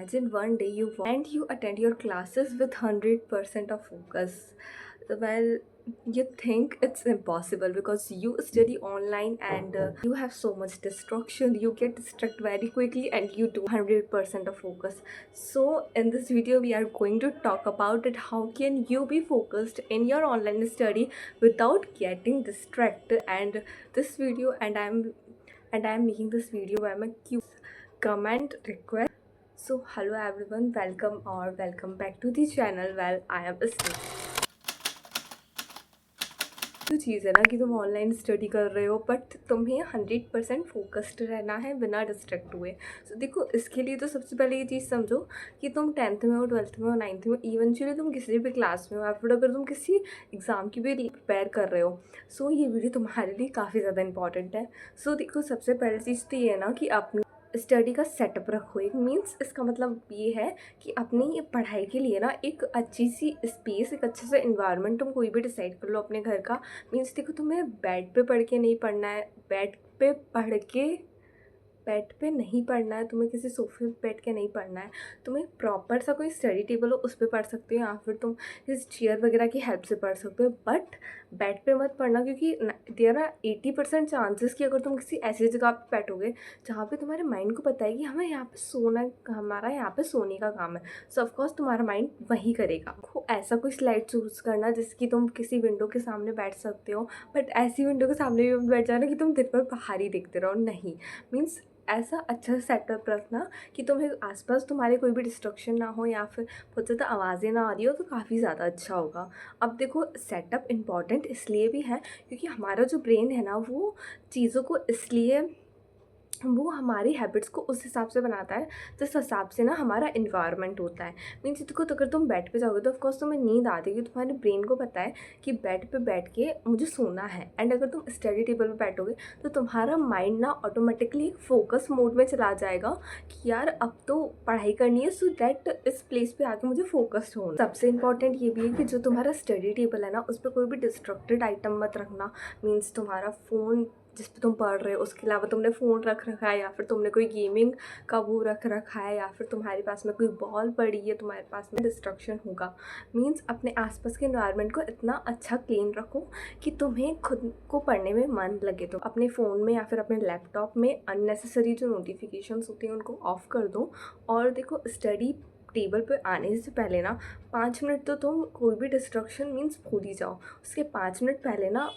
Imagine one day you attend your classes with 100% of focus. Well, you think it's impossible because you study online and you have so much distraction. You get distracted very quickly and you do 100% of focus. So in this video we are going to talk about it. How can you be focused in your online study without getting distracted? And this video and I'm making this video by my comment request. So hello everyone, welcome back to the channel. Well, I am Ismi. जो चीज़ है ना कि तुम online study कर रहे हो but तुम्हें 100% focused रहना है बिना डिस्ट्रैक्ट हुए। सो देखो, इसके लिए तो सबसे पहले ये चीज़ समझो कि तुम 10th में हो, 12th में हो, 9th में हो, इवेंचुअली तुम किसी भी क्लास में हो या फिर अगर तुम किसी एग्ज़ाम की भी प्रिपेयर कर रहे हो। सो ये वीडियो तुम्हारे लिए काफ़ी ज़्यादा इंपॉर्टेंट है। सो देखो, सबसे पहली चीज़ तो ये है ना कि अपनी स्टडी का सेटअप रखो। एक मीन्स इसका मतलब ये है कि अपनी पढ़ाई के लिए ना एक अच्छी सी स्पेस, एक अच्छे से इन्वायरमेंट तुम कोई भी डिसाइड कर लो अपने घर का। मीन्स देखो, तुम्हें बेड पे पढ़ के नहीं पढ़ना है, बेड पे नहीं पढ़ना है, तुम्हें किसी सोफे पे बैठ के नहीं पढ़ना है। तुम्हें प्रॉपर सा कोई स्टडी टेबल हो उस पर पढ़ सकते हो या फिर तुम किसी चेयर वगैरह की हेल्प से पढ़ सकते हो, बट बेड पे मत पढ़ना क्योंकि देयर आर 80% चांसेस कि अगर तुम किसी ऐसी जगह पे बैठोगे जहाँ पे तुम्हारे माइंड को पता है कि हमें यहाँ पे सोना, हमारा यहाँ पे सोने का काम है, सो ऑफकोर्स तुम्हारा माइंड वही करेगा। ऐसा कोई स्लाइड चूज़ करना जिसकी तुम किसी विंडो के सामने बैठ सकते हो, बट ऐसी विंडो के सामने भी बैठ जाना कि तुम दिन भर बाहर ही देखते रहो। नहीं, मीन्स ऐसा अच्छा सेटअप रखना कि तुम्हें आसपास तुम्हारे कोई भी डिस्ट्रक्शन ना हो या फिर बहुत ज़्यादा आवाज़ें ना आ रही हो, तो काफ़ी ज़्यादा अच्छा होगा। अब देखो, सेटअप इम्पॉर्टेंट इसलिए भी है क्योंकि हमारा जो ब्रेन है ना, वो चीज़ों को इसलिए वो हमारी हैबिट्स को उस हिसाब से बनाता है जिस हिसाब से ना हमारा इन्वायरमेंट होता है। मीन्स देखो, तो अगर तुम बेड पे जाओगे तो ऑफकोर्स तुम्हें नींद आती है, तुम्हारे ब्रेन को पता है कि बेड पे बैठ के मुझे सोना है। एंड अगर तुम स्टडी टेबल पे बैठोगे तो तुम्हारा माइंड ना ऑटोमेटिकली फोकस मोड में चला जाएगा कि यार अब तो पढ़ाई करनी है, सो दैट इस प्लेस पे आके मुझे फोकस्ड होना। सबसे इंपॉर्टेंट ये भी है कि जो तुम्हारा स्टडी टेबल है ना, उस पर कोई भी डिस्ट्रक्टेड आइटम मत रखना। मीन्स तुम्हारा फ़ोन जिस पे तुम पढ़ रहे हो उसके अलावा तुमने फ़ोन रख रखा है या फिर तुमने कोई गेमिंग का वो रख रखा है या फिर तुम्हारे पास में कोई बॉल पड़ी है, तुम्हारे पास में डिस्ट्रक्शन होगा। मीन्स अपने आसपास के एनवायरनमेंट को इतना अच्छा क्लीन रखो कि तुम्हें खुद को पढ़ने में मन लगे। तो अपने फ़ोन में या फिर अपने लैपटॉप में अननेसेसरी जो नोटिफिकेशंस होती हैं उनको ऑफ़ कर दो। और देखो, स्टडी टेबल पे आने से पहले ना 5 मिनट तो तुम कोई भी डिस्ट्रक्शन मीन्स भूल ही जाओ। उसके 5 मिनट पहले ना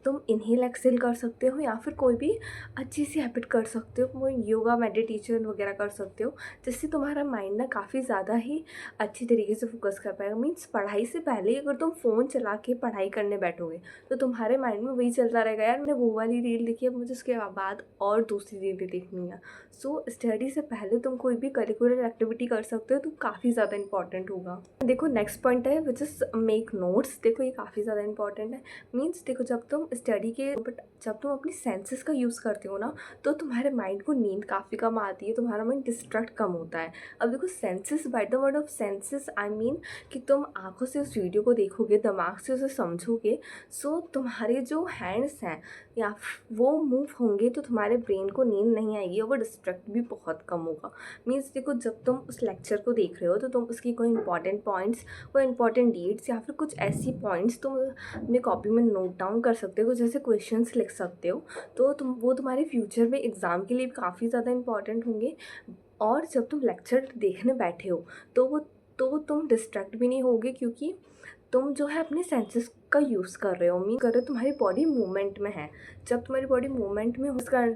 तुम इनहेल एक्सेल कर सकते हो या फिर कोई भी अच्छी सी हैबिट कर सकते हो, कोई योगा मेडिटेशन वगैरह कर सकते हो, जिससे तुम्हारा माइंड ना काफ़ी ज़्यादा ही अच्छी तरीके से फोकस कर पाएगा। मीन्स पढ़ाई से पहले अगर तुम फ़ोन चला के पढ़ाई करने बैठोगे तो तुम्हारे माइंड में वही चलता रहेगा, यार मैंने वो वाली रील देखी है, मुझे उसके बाद और दूसरी रील भी देखनी है। सो स्टडी से पहले तुम कोई भी करिकुलर एक्टिविटी कर सकते हो तो काफ़ी ज़्यादा इंपॉर्टेंट होगा। देखो, नेक्स्ट पॉइंट है विच इज़ मेक नोट्स। देखो, ये काफ़ी ज़्यादा इंपॉर्टेंट है। मीन्स देखो, जब तुम स्टडी के बट जब तुम अपनी सेंसेस का यूज़ करते हो ना, तो तुम्हारे माइंड को नींद काफ़ी कम आती है, तुम्हारा माइंड डिस्ट्रैक्ट कम होता है। अब देखो, senses, by the word of senses I mean कि तुम आंखों से उस वीडियो को देखोगे, दिमाग से उसे समझोगे, सो तुम्हारे जो हैंड्स हैं या वो मूव होंगे तो तुम्हारे ब्रेन को नींद नहीं आएगी और वो डिस्ट्रैक्ट भी बहुत कम होगा। मीन्स देखो, जब तुम उस लेक्चर को देख रहे हो तो तुम उसकी कोई इंपॉर्टेंट पॉइंट्स, कोई इंपॉर्टेंट डेट्स या फिर कुछ ऐसी पॉइंट्स तुम अपने कॉपी में नोट डाउन कर सकते हो, जैसे क्वेश्चंस लिख सकते हो। तो वो तुम्हारे फ्यूचर में एग्ज़ाम के लिए भी काफ़ी ज़्यादा इंपॉर्टेंट होंगे। और जब तुम लेक्चर देखने बैठे हो तो तुम डिस्ट्रैक्ट भी नहीं होगे क्योंकि तुम जो है अपने सेंसेस का यूज़ कर रहे हो। मीन कर रहे हो तुम्हारी बॉडी मूवमेंट में है। जब तुम्हारी बॉडी मूवमेंट में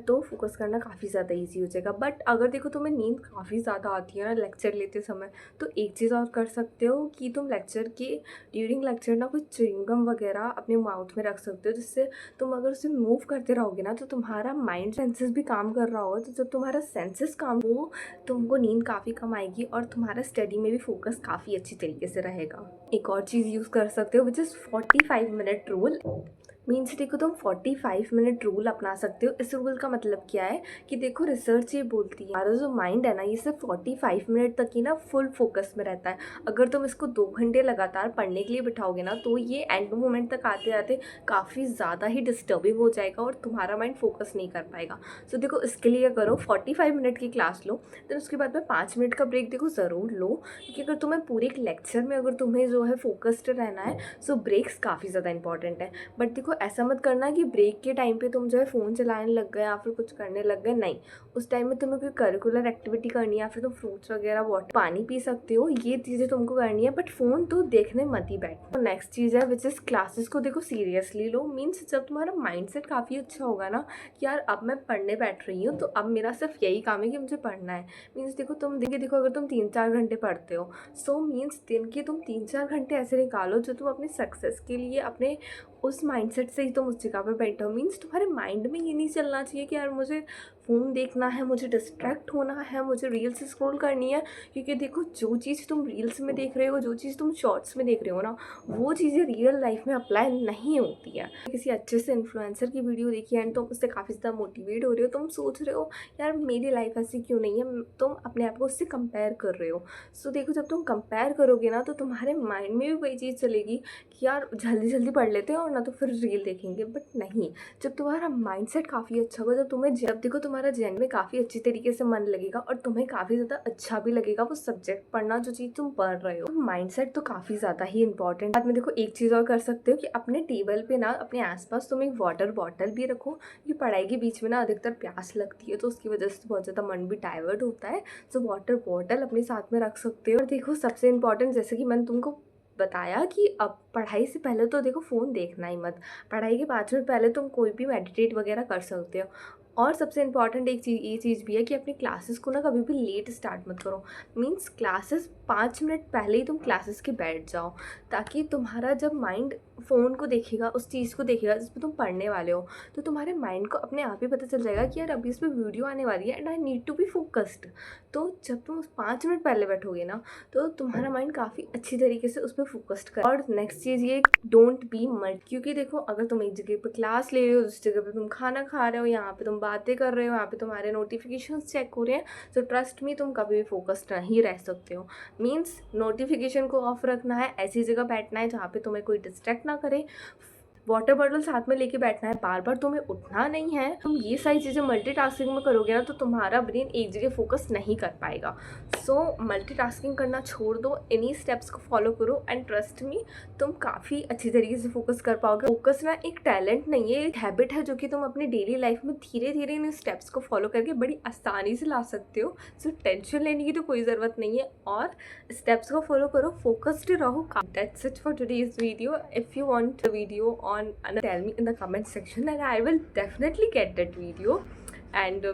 तो फोकस करना काफ़ी ज़्यादा इजी हो जाएगा। बट अगर देखो तुम्हें नींद काफ़ी ज़्यादा आती है ना लेक्चर लेते समय, तो एक चीज़ और कर सकते हो कि तुम लेक्चर के ड्यूरिंग लेक्चर ना कुछ च्युइंगम वगैरह अपने माउथ में रख सकते हो, जिससे तुम अगर उसे मूव करते रहोगे ना तो तुम्हारा माइंड सेंसेस भी काम कर रहा होगा। तो जब तुम्हारा सेंसेस काम हो तुमको नींद काफ़ी कम आएगी और तुम्हारा स्टडी में भी फोकस काफ़ी अच्छी तरीके से रहेगा। एक और चीज़ यूज़ कर सकते हो which is 45 minute rule. Means देखो तुम 45 मिनट रूल अपना सकते हो। इस रूल का मतलब क्या है कि देखो रिसर्च ये बोलती है हमारा जो माइंड है ना ये सिर्फ 45 मिनट तक ही ना फुल फोकस में रहता है। अगर तुम इसको 2 घंटे लगातार पढ़ने के लिए बिठाओगे ना तो ये एंड मोमेंट तक आते आते काफ़ी ज़्यादा ही डिस्टर्बिंग हो जाएगा और तुम्हारा माइंड फोकस नहीं कर पाएगा। सो देखो इसके लिए करो 45 मिनट की क्लास लो, देन उसके बाद में 5 मिनट का ब्रेक देखो ज़रूर लो, क्योंकि अगर तुम्हें पूरे एक लेक्चर में अगर तुम्हें जो है फोकस्ड रहना है सो ब्रेक्स काफ़ी ज़्यादा इंपॉर्टेंट है। बट देखो ऐसा मत करना कि ब्रेक के टाइम पे तुम जो है फ़ोन चलाने लग गए या फिर कुछ करने लग गए, नहीं। उस टाइम में तुम्हें कोई करिकुलर एक्टिविटी करनी है या फिर तुम फ्रूट्स वगैरह वाटर पानी पी सकते हो, ये चीज़ें तुमको करनी है, बट फ़ोन तो देखने मत ही बैठो। तो नेक्स्ट चीज़ है विच इज़ क्लासेस को देखो सीरियसली लो। मीन्स जब तुम्हारा माइंडसेट काफ़ी अच्छा होगा ना कि यार अब मैं पढ़ने बैठ रही हूँ तो अब मेरा सिर्फ यही काम है कि मुझे पढ़ना है। मीन्स देखो देखो अगर तुम 3-4 घंटे पढ़ते हो सो मीन्स दिन के तुम 3-4 घंटे ऐसे निकालो जो तुम अपने सक्सेस के लिए अपने उस माइंडसेट से ही तुम उस जगह पे बैठे हो। मीन्स तुम्हारे माइंड में ये नहीं चलना चाहिए कि यार मुझे फ़ोन देखना है, मुझे डिस्ट्रैक्ट होना है, मुझे रील्स स्क्रॉल करनी है। क्योंकि देखो जो चीज़ तुम रील्स में देख रहे हो, जो चीज़ तुम शॉर्ट्स में देख रहे हो ना, वो चीज़ें रियल लाइफ में अप्लाई नहीं होती है। किसी अच्छे से इन्फ्लुएंसर की वीडियो देखी एंड तुम उससे काफ़ी ज़्यादा मोटिवेट हो रहे हो, तुम सोच रहे हो यार मेरी लाइफ ऐसी क्यों नहीं है, तुम अपने आप को उससे कंपेयर कर रहे हो। सो देखो जब तुम कंपेयर करोगे ना तो तुम्हारे माइंड में भी वही चीज़ चलेगी कि यार जल्दी जल्दी पढ़ लेते हैं और ना तो फिर रील देखेंगे। बट नहीं, जब तुम्हारा माइंडसेट काफ़ी अच्छा होगा, जब देखो तुम्हारा जेन में काफ़ी अच्छी तरीके से मन लगेगा और तुम्हें काफ़ी ज़्यादा अच्छा भी लगेगा वो सब्जेक्ट पढ़ना, जो चीज़ तुम पढ़ रहे हो। तो माइंडसेट तो काफ़ी ज़्यादा ही इंपॉर्टेंट। बाद में देखो एक चीज़ और कर सकते हो कि अपने टेबल पे ना अपने आसपास तुम एक वाटर बॉटल भी रखो, कि पढ़ाई के बीच में ना अधिकतर प्यास लगती है तो उसकी वजह से बहुत ज़्यादा मन भी डाइवर्ट होता है। सो वाटर बॉटल अपने साथ में रख सकते हो। और देखो सबसे इंपॉर्टेंट, जैसे कि मैंने तुमको बताया कि अब पढ़ाई से पहले तो देखो फ़ोन देखना ही मत। पढ़ाई के 5 मिनट पहले तुम कोई भी मेडिटेट वगैरह कर सकते हो। और सबसे इम्पॉर्टेंट एक चीज़ ये चीज़ भी है कि अपनी क्लासेस को ना कभी भी लेट स्टार्ट मत करो। मीन्स क्लासेस 5 मिनट पहले ही तुम क्लासेस के बैठ जाओ, ताकि तुम्हारा जब माइंड फ़ोन को देखेगा, उस चीज़ को देखेगा जिस पे तुम पढ़ने वाले हो, तो तुम्हारे माइंड को अपने आप ही पता चल जाएगा कि यार अभी इस पर वीडियो आने वाली है and I need to be focused. तो जब तुम 5 मिनट पहले बैठोगे ना तो तुम्हारा माइंड काफ़ी अच्छी तरीके से उस पर फोकस्ड कर। और नेक्स्ट चीज़ ये, डोंट बी मल्ट। क्योंकि देखो अगर तुम एक जगह पे क्लास ले रहे हो, दूसरी जगह पे तुम खाना खा रहे हो, यहाँ पे तुम बातें कर रहे हो, यहाँ पे तुम्हारे नोटिफिकेशंस चेक हो रहे हैं, तो ट्रस्ट मी तुम कभी भी फोकस्ड नहीं रह सकते हो। मीन्स नोटिफिकेशन को ऑफ रखना है, ऐसी जगह बैठना है जहाँ पे तुम्हें कोई डिस्ट्रैक्ट ना करे, वाटर बॉटल साथ में लेके बैठना है, बार बार तुम्हें उठना नहीं है। तुम ये सारी चीज़ें मल्टीटास्किंग में करोगे ना तो तुम्हारा ब्रेन एक जगह फोकस नहीं कर पाएगा। सो मल्टीटास्किंग करना छोड़ दो, इन्हीं स्टेप्स को फॉलो करो एंड ट्रस्ट मी तुम काफ़ी अच्छी तरीके से फोकस कर पाओगे। फोकस ना एक टैलेंट नहीं है, एक हैबिट है जो कि तुम अपनी डेली लाइफ में धीरे धीरे इन स्टेप्स को फॉलो करके बड़ी आसानी से ला सकते हो। सो टेंशन लेने की तो कोई ज़रूरत नहीं है और स्टेप्स को फॉलो करो, फोकस्ड रहो। That's it for today's video. If you want a video on, tell me in the comment section and I will definitely get that video. And